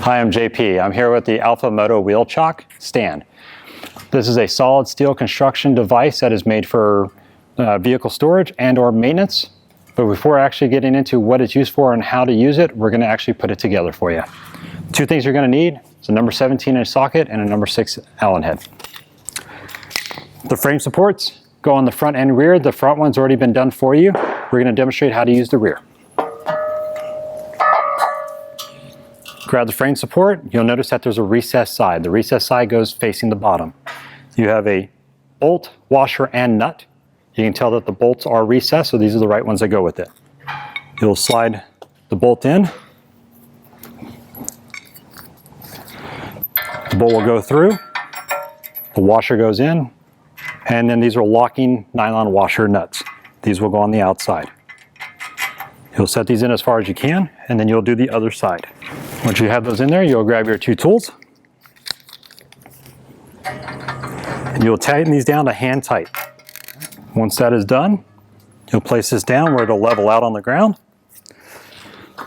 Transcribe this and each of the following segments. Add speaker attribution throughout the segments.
Speaker 1: Hi, I'm JP. I'm here with the MOTO wheel chock stand. This is a solid steel construction device that is made for vehicle storage and or maintenance. But before actually getting into what it's used for and how to use it, we're going to actually put it together for you. Two things you're going to need is a number 17-inch socket and a number 6 Allen head. The frame supports go on the front and rear. The front one's already been done for you. We're going to demonstrate how to use the rear. Grab the frame support. You'll notice that there's a recessed side. The recessed side goes facing the bottom. You have a bolt, washer, and nut. You can tell that the bolts are recessed, so these are the right ones that go with it. You'll slide the bolt in. The bolt will go through. The washer goes in. And then these are locking nylon washer nuts. These will go on the outside. You'll set these in as far as you can, and then you'll do the other side. Once you have those in there, you'll grab your two tools. And you'll tighten these down to hand tight. Once that is done, you'll place this down where it'll level out on the ground.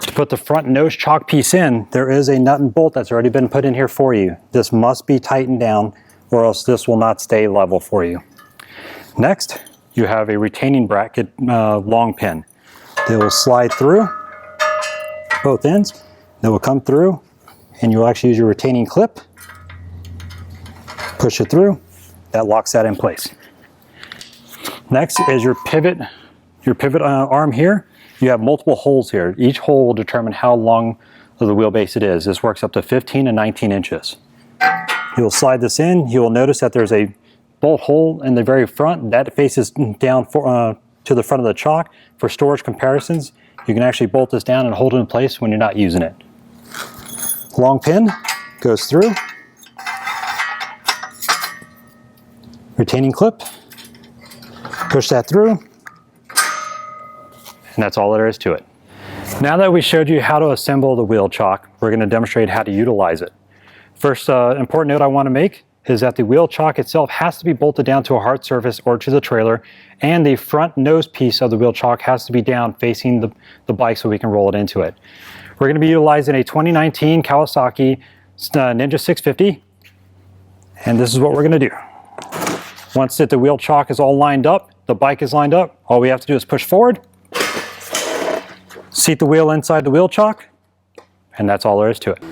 Speaker 1: To put the front nose chock piece in, there is a nut and bolt that's already been put in here for you. This must be tightened down or else this will not stay level for you. Next, you have a retaining bracket long pin. They will slide through both ends. They will come through and you'll actually use your retaining clip. Push it through. That locks that in place. Next is your pivot arm here. You have multiple holes here. Each hole will determine how long of the wheelbase it is. This works up to 15 and 19 inches. You'll slide this in. You will notice that there's a bolt hole in the very front that faces down to the front of the chock. For storage comparisons, you can actually bolt this down and hold it in place when you're not using it. Long pin goes through. Retaining clip. Push that through. And that's all there is to it. Now that we showed you how to assemble the wheel chock, we're going to demonstrate how to utilize it. First important note I want to make is that the wheel chock itself has to be bolted down to a hard surface or to the trailer, and the front nose piece of the wheel chock has to be down facing the bike so we can roll it into it. We're going to be utilizing a 2019 Kawasaki Ninja 650, and this is what we're going to do. Once that the wheel chock is all lined up, the bike is lined up, all we have to do is push forward, seat the wheel inside the wheel chock, and that's all there is to it.